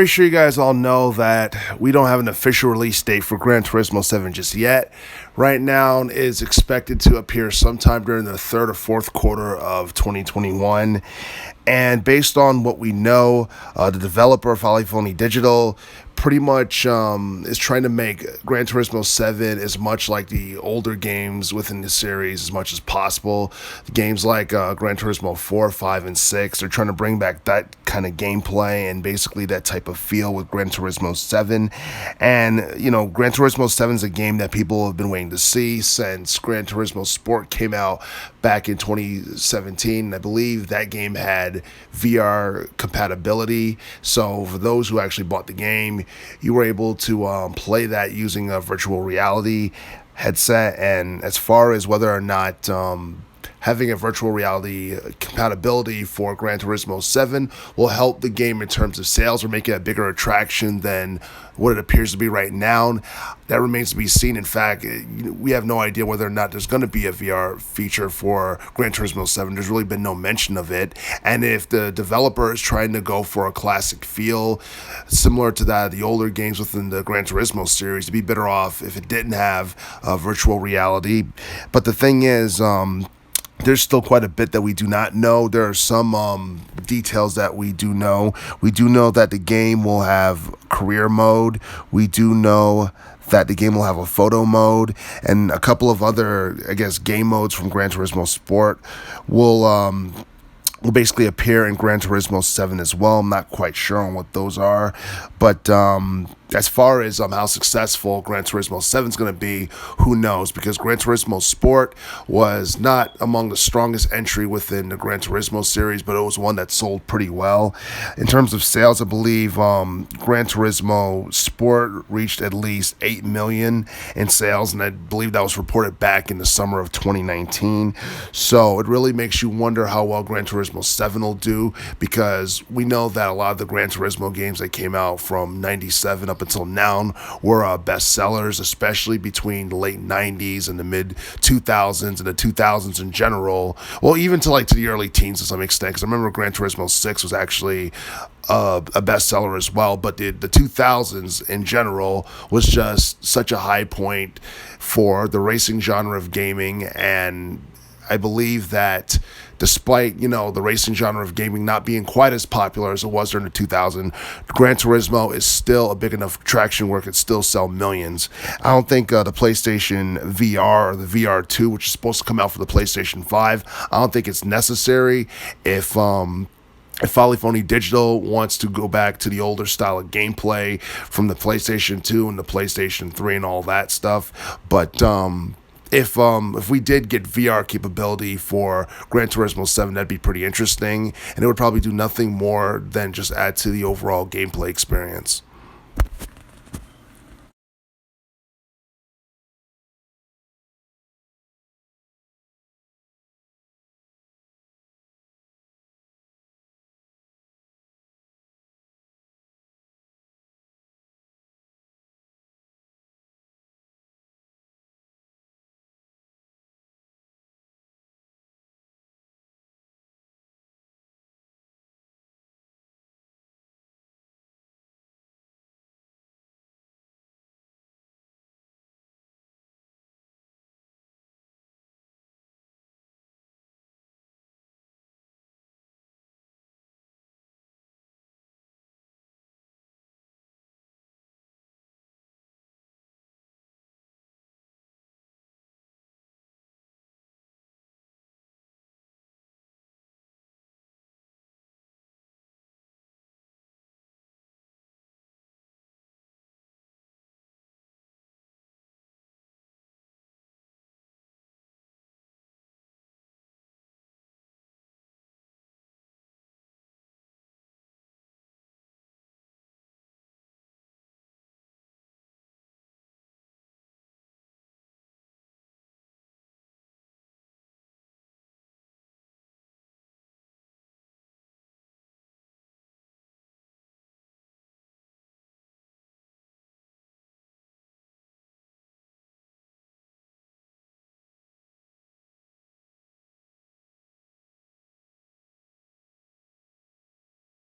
pretty sure you guys all know that we don't have an official release date for Gran Turismo 7 just yet. Right now, it is expected to appear sometime during the third or fourth quarter of 2021. And based on what we know, the developer, Falifoni Digital, pretty much is trying to make Gran Turismo 7 as much like the older games within the series as much as possible. The games like Gran Turismo 4, 5, and 6, they're trying to bring back that kind of gameplay and basically that type of feel with Gran Turismo 7. And, you know, Gran Turismo 7 is a game that people have been waiting to see since Gran Turismo Sport came out back in 2017. I believe that game had VR compatibility. So for those who actually bought the game, you were able to play that using a virtual reality headset. And as far as whether or not having a virtual reality compatibility for Gran Turismo 7 will help the game in terms of sales or make it a bigger attraction than what it appears to be right now, that remains to be seen. In fact, we have no idea whether or not there's going to be a VR feature for Gran Turismo 7. There's really been no mention of it. And if the developer is trying to go for a classic feel, similar to that of the older games within the Gran Turismo series, to be better off if it didn't have virtual reality. But the thing is, there's still quite a bit that we do not know. There are some details that we do know. We do know that the game will have career mode. We do know that the game will have a photo mode and a couple of other, I guess, game modes from Gran Turismo Sport will basically appear in Gran Turismo 7 as well. I'm not quite sure on what those are, but as far as how successful Gran Turismo 7 is going to be, who knows? Because Gran Turismo Sport was not among the strongest entry within the Gran Turismo series, but it was one that sold pretty well. In terms of sales, I believe Gran Turismo Sport reached at least 8 million in sales, and I believe that was reported back in the summer of 2019. So it really makes you wonder how well Gran Turismo 7 will do, because we know that a lot of the Gran Turismo games that came out from 97 up until now were bestsellers, especially between the late 90s and the mid 2000s and the 2000s in general. Well, even to the early teens to some extent, because I remember Gran Turismo 6 was actually a bestseller as well. But the 2000s in general was just such a high point for the racing genre of gaming. And I believe that despite, the racing genre of gaming not being quite as popular as it was during the 2000s, Gran Turismo is still a big enough attraction where it could still sell millions. I don't think the PlayStation VR or the VR2, which is supposed to come out for the PlayStation 5, I don't think it's necessary if Falifoni Digital wants to go back to the older style of gameplay from the PlayStation 2 and the PlayStation 3 and all that stuff. But if we did get VR capability for Gran Turismo 7, that'd be pretty interesting, and it would probably do nothing more than just add to the overall gameplay experience.